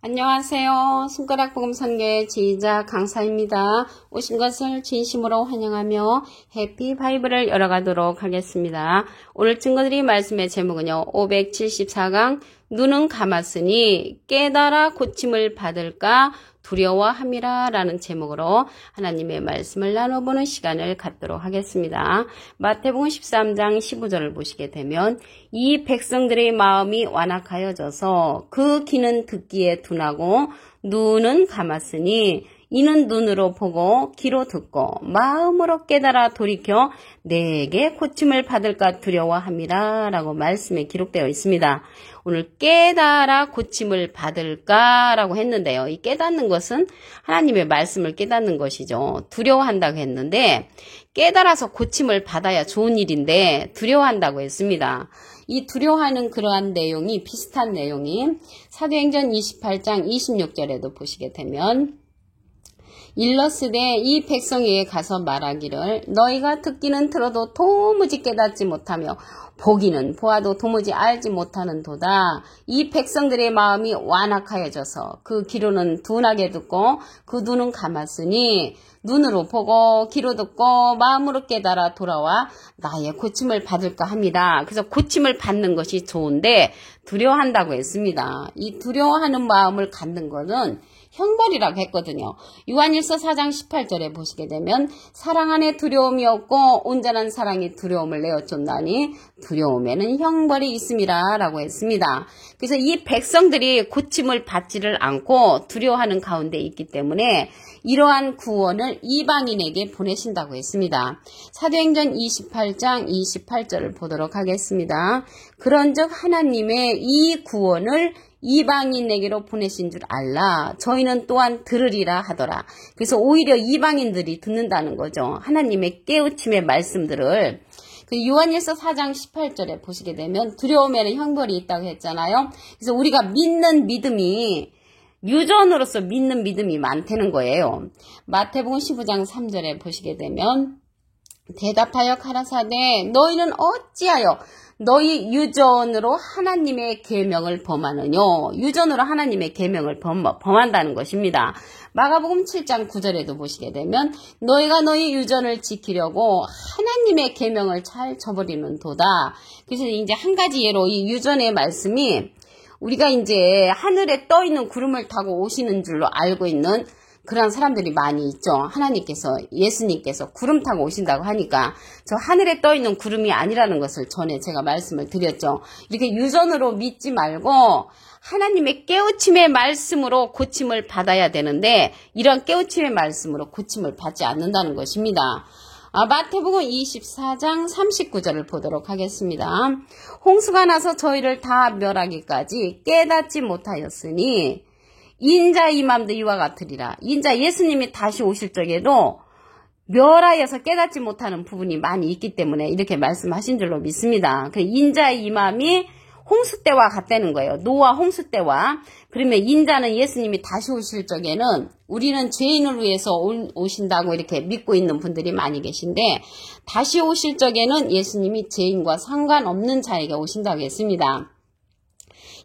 안녕하세요. 손가락 복음 선교의 지휘자 강사입니다. 오신 것을 진심으로 환영하며 해피 바이블을 열어가도록 하겠습니다. 오늘 증거드릴 말씀의 제목은요. 574강 눈은 감았으니 깨달아 고침을 받을까 두려워함이라 라는 제목으로 하나님의 말씀을 나눠보는 시간을 갖도록 하겠습니다. 마태복음 13장 15절을 보시게 되면 이 백성들의 마음이 완악하여져서 그 귀는 듣기에 둔하고 눈은 감았으니 이는 눈으로 보고 귀로 듣고 마음으로 깨달아 돌이켜 내게 고침을 받을까 두려워함이라 라고 말씀에 기록되어 있습니다. 오늘 깨달아 고침을 받을까 라고 했는데요. 이 깨닫는 것은 하나님의 말씀을 깨닫는 것이죠. 두려워한다고 했는데 깨달아서 고침을 받아야 좋은 일인데 두려워한다고 했습니다. 이 두려워하는 그러한 내용이 비슷한 내용이 사도행전 28장 26절에도 보시게 되면 일러스되 이 백성에게 가서 말하기를 너희가 듣기는 들어도 도무지 깨닫지 못하며 보기는 보아도 도무지 알지 못하는 도다. 이 백성들의 마음이 완악하여져서 그 귀로는 둔하게 듣고 그 눈은 감았으니 눈으로 보고 귀로 듣고 마음으로 깨달아 돌아와 나의 고침을 받을까 합니다. 그래서 고침을 받는 것이 좋은데 두려워한다고 했습니다. 이 두려워하는 마음을 갖는 것은 형벌이라고 했거든요. 요한일서 4장 18절에 보시게 되면 사랑 안에 두려움이 없고 온전한 사랑이 두려움을 내어쫓나니 두려움에는 형벌이 있음이라 라고 했습니다. 그래서 이 백성들이 고침을 받지를 않고 두려워하는 가운데 있기 때문에 이러한 구원을 이방인에게 보내신다고 했습니다. 사도행전 28장 28절을 보도록 하겠습니다. 그런즉 하나님의 이 구원을 이방인에게로 보내신 줄 알라. 저희는 또한 들으리라 하더라. 그래서 오히려 이방인들이 듣는다는 거죠. 하나님의 깨우침의 말씀들을. 요한일서 4장 18절에 보시게 되면 두려움에는 형벌이 있다고 했잖아요. 그래서 우리가 믿는 믿음이 유전으로서 믿는 믿음이 많다는 거예요. 마태복음 15장 3절에 보시게 되면 대답하여 가라사대 너희는 어찌하여 너희 유전으로 하나님의 계명을 범하느뇨. 유전으로 하나님의 계명을 범한다는 것입니다. 마가복음 7장 9절에도 보시게 되면 너희가 너희 유전을 지키려고 하나님의 계명을 잘 저버리는 도다. 그래서 이제 한 가지 예로 이 유전의 말씀이 우리가 이제 하늘에 떠 있는 구름을 타고 오시는 줄로 알고 있는 그런 사람들이 많이 있죠. 하나님께서 예수님께서 구름 타고 오신다고 하니까 저 하늘에 떠 있는 구름이 아니라는 것을 전에 제가 말씀을 드렸죠. 이렇게 유전으로 믿지 말고 하나님의 깨우침의 말씀으로 고침을 받아야 되는데 이런 깨우침의 말씀으로 고침을 받지 않는다는 것입니다. 마태복음 24장 39절을 보도록 하겠습니다. 홍수가 나서 저희를 다 멸하기까지 깨닫지 못하였으니 인자의 맘도 이와 같으리라. 인자 예수님이 다시 오실 적에도 멸하여서 깨닫지 못하는 부분이 많이 있기 때문에 이렇게 말씀하신 줄로 믿습니다. 인자의 임함이 홍수 때와 같다는 거예요. 노아 홍수 때와. 그러면 인자는 예수님이 다시 오실 적에는 우리는 죄인을 위해서 오신다고 이렇게 믿고 있는 분들이 많이 계신데 다시 오실 적에는 예수님이 죄인과 상관없는 자에게 오신다고 했습니다.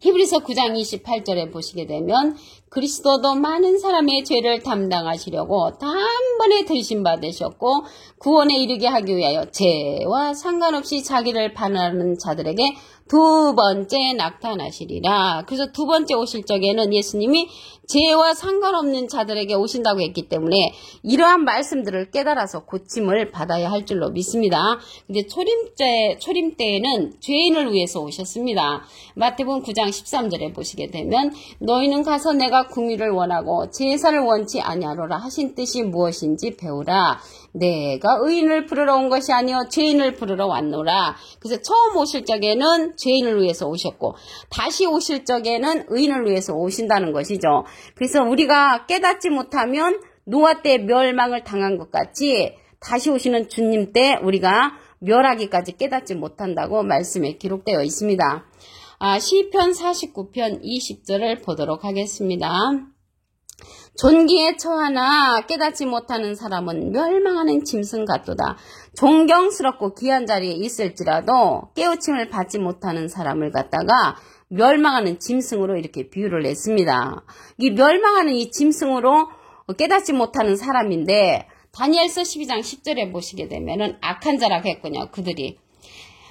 히브리서 9장 28절에 보시게 되면 그리스도도 많은 사람의 죄를 담당하시려고 단번에 들심받으셨고 구원에 이르게 하기 위하여 죄와 상관없이 자기를 반하는 자들에게 두 번째 나타나시리라. 그래서 두 번째 오실 적에는 예수님이 죄와 상관없는 자들에게 오신다고 했기 때문에 이러한 말씀들을 깨달아서 고침을 받아야 할 줄로 믿습니다. 근데 초림 때에는 죄인을 위해서 오셨습니다. 마태복음 9장 13절에 보시게 되면 너희는 가서 내가 궁의를 원하고 제사를 원치 아니하노라 하신 뜻이 무엇인지 배우라. 내가 의인을 부르러 온 것이 아니요 죄인을 부르러 왔노라. 그래서 처음 오실 적에는 죄인을 위해서 오셨고 다시 오실 적에는 의인을 위해서 오신다는 것이죠. 그래서 우리가 깨닫지 못하면 노아 때 멸망을 당한 것 같이 다시 오시는 주님 때 우리가 멸하기까지 깨닫지 못한다고 말씀에 기록되어 있습니다. 시편 49편 20절을 보도록 하겠습니다. 존귀에 처하나 깨닫지 못하는 사람은 멸망하는 짐승 같도다. 존경스럽고 귀한 자리에 있을지라도 깨우침을 받지 못하는 사람을 갖다가 멸망하는 짐승으로 이렇게 비유를 했습니다. 이 멸망하는 이 짐승으로 깨닫지 못하는 사람인데 다니엘서 12장 10절에 보시게 되면은 악한 자라고 했군요. 그들이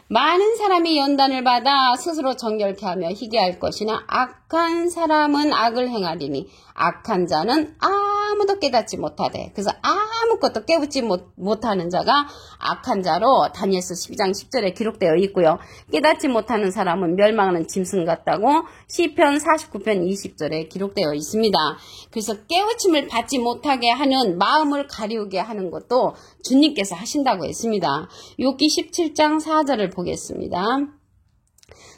많은 사람이 연단을 받아 스스로 정결케 하며 희귀할 것이나 악한 사람은 악을 행하리니 악한 자는 아무도 깨닫지 못하되. 그래서 아무것도 깨닫지 못하는 자가 악한 자로 다니엘서 12장 10절에 기록되어 있고요. 깨닫지 못하는 사람은 멸망하는 짐승 같다고 시편 49편 20절에 기록되어 있습니다. 그래서 깨우침을 받지 못하게 하는 마음을 가리우게 하는 것도 주님께서 하신다고 했습니다. 욥기 17장 4절을 보겠습니다.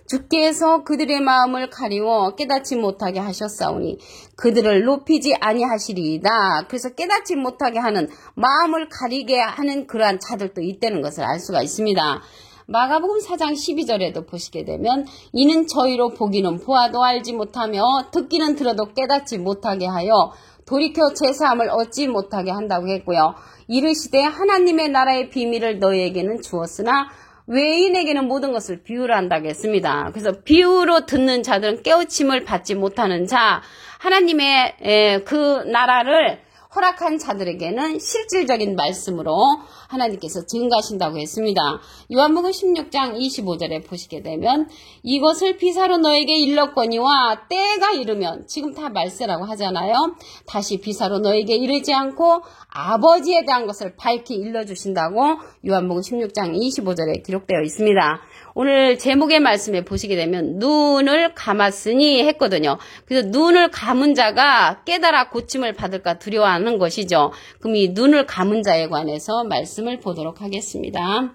주께서 그들의 마음을 가리워 깨닫지 못하게 하셨사오니 그들을 높이지 아니하시리이다. 그래서 깨닫지 못하게 하는 마음을 가리게 하는 그러한 자들도 있다는 것을 알 수가 있습니다. 마가복음 4장 12절에도 보시게 되면 이는 저희로 보기는 보아도 알지 못하며 듣기는 들어도 깨닫지 못하게 하여 돌이켜 제사함을 얻지 못하게 한다고 했고요. 이르시되 하나님의 나라의 비밀을 너희에게는 주었으나 외인에게는 모든 것을 비유로 한다고 했습니다. 그래서 비유로 듣는 자들은 깨우침을 받지 못하는 자, 하나님의 그 나라를 허락한 자들에게는 실질적인 말씀으로 하나님께서 증가하신다고 했습니다. 요한복음 16장 25절에 보시게 되면 이것을 비사로 너에게 일렀거니와 때가 이르면, 지금 다 말세라고 하잖아요. 다시 비사로 너에게 이르지 않고 아버지에 대한 것을 밝히 일러주신다고 요한복음 16장 25절에 기록되어 있습니다. 오늘 제목의 말씀에 보시게 되면 눈을 감았으니 했거든요. 그래서 눈을 감은 자가 깨달아 고침을 받을까 두려워하는 것이죠. 그럼 이 눈을 감은 자에 관해서 말씀을 보도록 하겠습니다.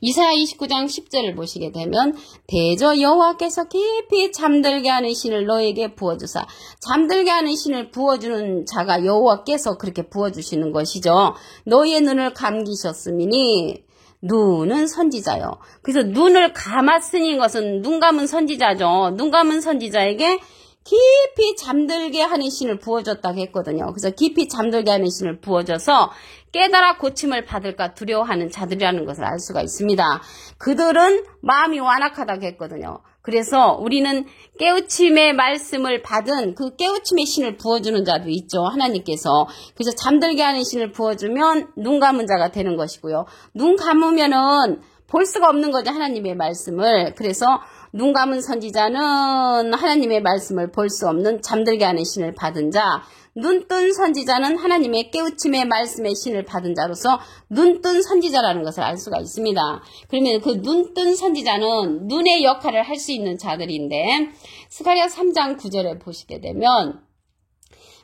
이사야 29장 10절을 보시게 되면 대저 여호와께서 깊이 잠들게 하는 신을 너에게 부어주사, 잠들게 하는 신을 부어주는 자가 여호와께서 그렇게 부어주시는 것이죠. 너희의 눈을 감기셨으니 눈은 선지자요. 그래서 눈을 감았으니 것은 눈 감은 선지자죠. 눈 감은 선지자에게 깊이 잠들게 하는 신을 부어줬다고 했거든요. 그래서 깊이 잠들게 하는 신을 부어줘서 깨달아 고침을 받을까 두려워하는 자들이라는 것을 알 수가 있습니다. 그들은 마음이 완악하다고 했거든요. 그래서 우리는 깨우침의 말씀을 받은 그 깨우침의 신을 부어주는 자도 있죠. 하나님께서. 그래서 잠들게 하는 신을 부어주면 눈 감은 자가 되는 것이고요. 눈 감으면은 볼 수가 없는 거죠. 하나님의 말씀을. 그래서 눈 감은 선지자는 하나님의 말씀을 볼 수 없는 잠들게 하는 신을 받은 자, 눈 뜬 선지자는 하나님의 깨우침의 말씀의 신을 받은 자로서 눈 뜬 선지자라는 것을 알 수가 있습니다. 그러면 그 눈 뜬 선지자는 눈의 역할을 할 수 있는 자들인데, 스가랴 3장 9절에 보시게 되면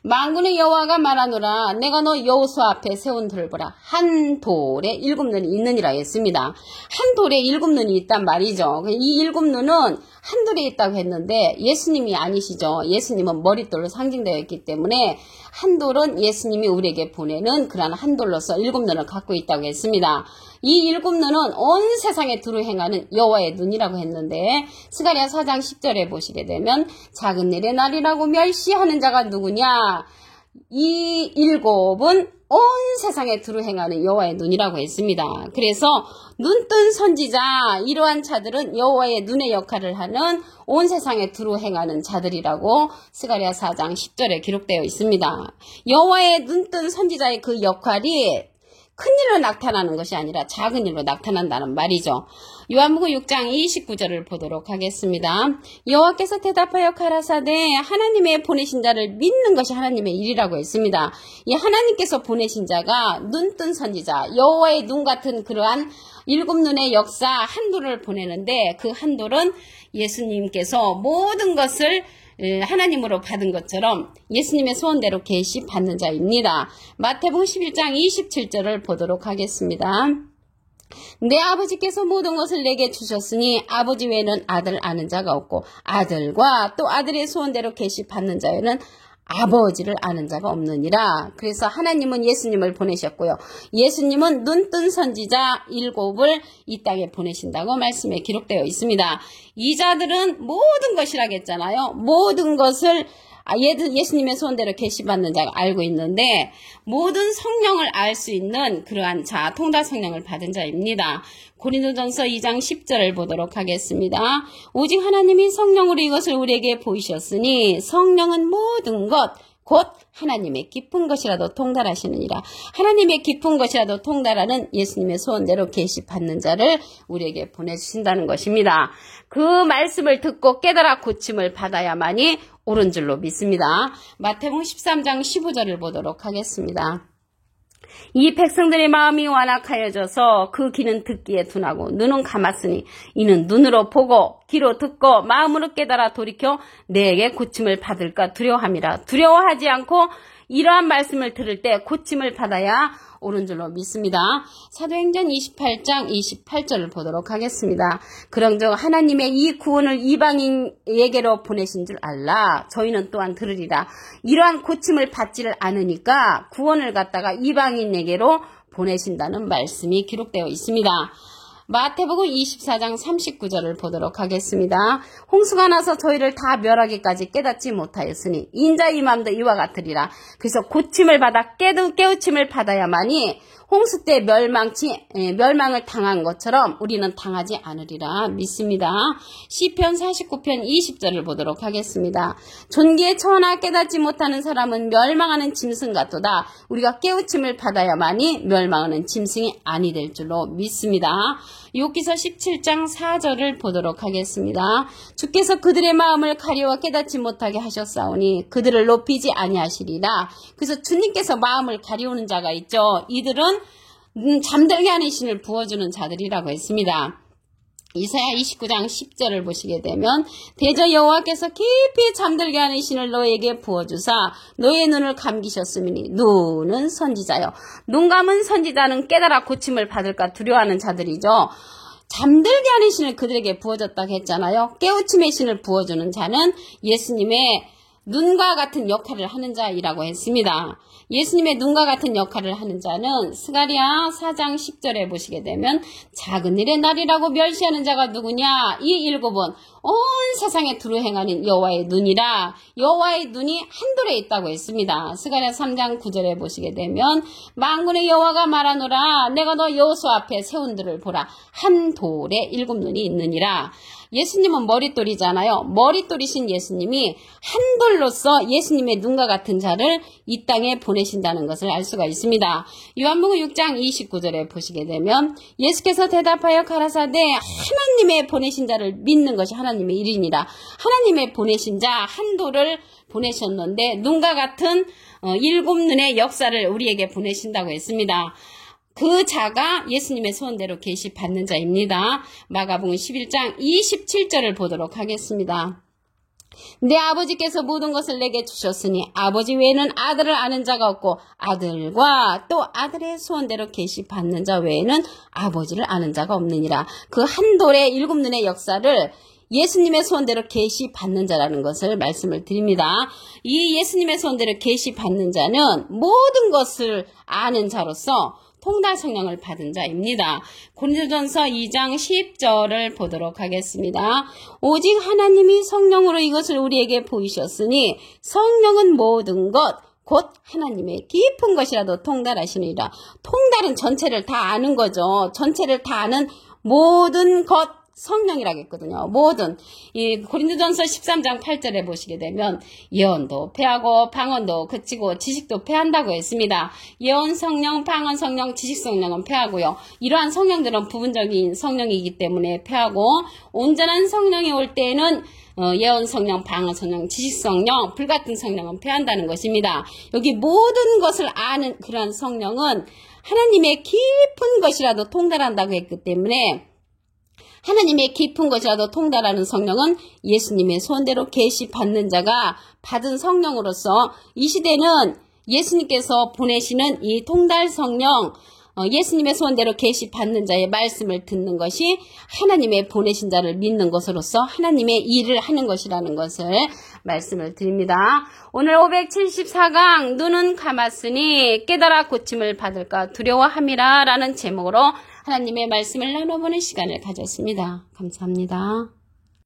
만군의 여호와가 말하노라 내가 너 여호수 앞에 세운 돌보라 한 돌에 7눈이 있느니라 했습니다. 한 돌에 7눈이 있단 말이죠. 이 7눈은 한 돌에 있다고 했는데 예수님이 아니시죠. 예수님은 머릿돌로 상징되어 있기 때문에 한 돌은 예수님이 우리에게 보내는 그러한 한 돌로서 7눈을 갖고 있다고 했습니다. 이 7눈은 온 세상에 두루 행하는 여호와의 눈이라고 했는데 스가랴 4장 10절에 보시게 되면 작은 일의 날이라고 멸시하는 자가 누구냐? 이 7은 온 세상에 두루 행하는 여호와의 눈이라고 했습니다. 그래서 눈뜬 선지자, 이러한 자들은 여호와의 눈의 역할을 하는 온 세상에 두루 행하는 자들이라고 스가랴 4장 10절에 기록되어 있습니다. 여호와의 눈뜬 선지자의 그 역할이 큰 일로 나타나는 것이 아니라 작은 일로 나타난다는 말이죠. 요한복음 6장 29절을 보도록 하겠습니다. 여호와께서 대답하여 가라사대 하나님의 보내신 자를 믿는 것이 하나님의 일이라고 했습니다. 이 하나님께서 보내신 자가 눈뜬 선지자, 여호와의 눈 같은 그러한 7눈의 역사 한 돌을 보내는데 그 한 돌은 예수님께서 모든 것을 하나님으로 받은 것처럼 예수님의 소원대로 계시 받는 자입니다. 마태복음 11장 27절을 보도록 하겠습니다. 내 아버지께서 모든 것을 내게 주셨으니 아버지 외에는 아들 아는 자가 없고 아들과 또 아들의 소원대로 계시 받는 자에는 아버지를 아는 자가 없느니라. 그래서 하나님은 예수님을 보내셨고요. 예수님은 눈뜬 선지자 7을 이 땅에 보내신다고 말씀에 기록되어 있습니다. 이 자들은 모든 것이라겠잖아요. 모든 것을 예수님의 소원대로 계시받는 자가 알고 있는데 모든 성령을 알 수 있는 그러한 자, 통달 성령을 받은 자입니다. 고린도전서 2장 10절을 보도록 하겠습니다. 오직 하나님이 성령으로 이것을 우리에게 보이셨으니 성령은 모든 것 곧 하나님의 깊은 것이라도 통달하시느니라. 하나님의 깊은 것이라도 통달하는 예수님의 소원대로 계시받는 자를 우리에게 보내주신다는 것입니다. 그 말씀을 듣고 깨달아 고침을 받아야만이 옳은 줄로 믿습니다. 마태복음 13장 15절을 보도록 하겠습니다. 이 백성들의 마음이 완악하여져서 그 귀는 듣기에 둔하고 눈은 감았으니 이는 눈으로 보고 귀로 듣고 마음으로 깨달아 돌이켜 내게 고침을 받을까 두려워함이라. 두려워하지 않고 이러한 말씀을 들을 때 고침을 받아야 옳은 줄로 믿습니다. 사도행전 28장 28절을 보도록 하겠습니다. 그런즉 하나님의 이 구원을 이방인에게로 보내신 줄 알라. 저희는 또한 들으리라. 이러한 고침을 받지를 않으니까 구원을 갖다가 이방인에게로 보내신다는 말씀이 기록되어 있습니다. 마태복음 24장 39절을 보도록 하겠습니다. 홍수가 나서 저희를 다 멸하기까지 깨닫지 못하였으니 인자의 마음도 이와 같으리라. 그래서 고침을 받아 깨우침을 받아야만이 홍수 때 멸망을 당한 것처럼 우리는 당하지 않으리라 믿습니다. 시편 49편 20절을 보도록 하겠습니다. 존귀에 처하나 깨닫지 못하는 사람은 멸망하는 짐승 같도다. 우리가 깨우침을 받아야만이 멸망하는 짐승이 아니 될 줄로 믿습니다. 욥기서 17장 4절을 보도록 하겠습니다. 주께서 그들의 마음을 가리워 깨닫지 못하게 하셨사오니 그들을 높이지 아니하시리라. 그래서 주님께서 마음을 가리우는 자가 있죠. 이들은 잠들게 하는 신을 부어주는 자들이라고 했습니다. 이사야 29장 10절을 보시게 되면 대저 여호와께서 깊이 잠들게 하는 신을 너에게 부어주사 너의 눈을 감기셨으니 눈은 선지자요. 눈 감은 선지자는 깨달아 고침을 받을까 두려워하는 자들이죠. 잠들게 하는 신을 그들에게 부어줬다고 했잖아요. 깨우침의 신을 부어주는 자는 예수님의 눈과 같은 역할을 하는 자이라고 했습니다. 예수님의 눈과 같은 역할을 하는 자는 스가랴 4장 10절에 보시게 되면 작은 일의 날이라고 멸시하는 자가 누구냐? 이 일곱은 온 세상에 두루 행하는 여호와의 눈이라. 여호와의 눈이 한 돌에 있다고 했습니다. 스가랴 3장 9절에 보시게 되면 만군의 여호와가 말하노라 내가 너 여호수 앞에 세운 들을 보라 한 돌에 일곱 눈이 있느니라. 예수님은 머릿돌이잖아요. 머릿돌이신 예수님이 한 돌로서 예수님의 눈과 같은 자를 이 땅에 보내신다는 것을 알 수가 있습니다. 요한복음 6장 29절에 보시게 되면 예수께서 대답하여 가라사대 하나님의 보내신 자를 믿는 것이 하나님의 일이니라. 하나님의 보내신 자 한 돌을 보내셨는데 눈과 같은 일곱 눈의 역사를 우리에게 보내신다고 했습니다. 그 자가 예수님의 소원대로 계시받는 자입니다. 마가복음 11장 27절을 보도록 하겠습니다. 내 아버지께서 모든 것을 내게 주셨으니 아버지 외에는 아들을 아는 자가 없고 아들과 또 아들의 소원대로 계시받는 자 외에는 아버지를 아는 자가 없느니라. 그 한 돌의 일곱 눈의 역사를 예수님의 소원대로 계시받는 자라는 것을 말씀을 드립니다. 이 예수님의 소원대로 계시받는 자는 모든 것을 아는 자로서 통달 성령을 받은 자입니다. 고린도전서 2장 10절을 보도록 하겠습니다. 오직 하나님이 성령으로 이것을 우리에게 보이셨으니 성령은 모든 것 곧 하나님의 깊은 것이라도 통달하시느니라. 통달은 전체를 다 아는 거죠. 전체를 다 아는 모든 것 성령이라고 했거든요. 모든 이 고린도전서 13장 8절에 보시게 되면 예언도 패하고 방언도 그치고 지식도 패한다고 했습니다. 예언 성령, 방언 성령, 지식 성령은 패하고요. 이러한 성령들은 부분적인 성령이기 때문에 패하고 온전한 성령이 올 때에는 예언 성령, 방언 성령, 지식 성령, 불같은 성령은 패한다는 것입니다. 여기 모든 것을 아는 그러한 성령은 하나님의 깊은 것이라도 통달한다고 했기 때문에 하나님의 깊은 것이라도 통달하는 성령은 예수님의 소원대로 계시받는 자가 받은 성령으로서 이 시대는 예수님께서 보내시는 이 통달 성령, 예수님의 소원대로 계시받는 자의 말씀을 듣는 것이 하나님의 보내신 자를 믿는 것으로서 하나님의 일을 하는 것이라는 것을 말씀을 드립니다. 오늘 574강 눈은 감았으니 깨달아 고침을 받을까 두려워함이라 라는 제목으로 하나님의 말씀을 나눠보는 시간을 가졌습니다. 감사합니다.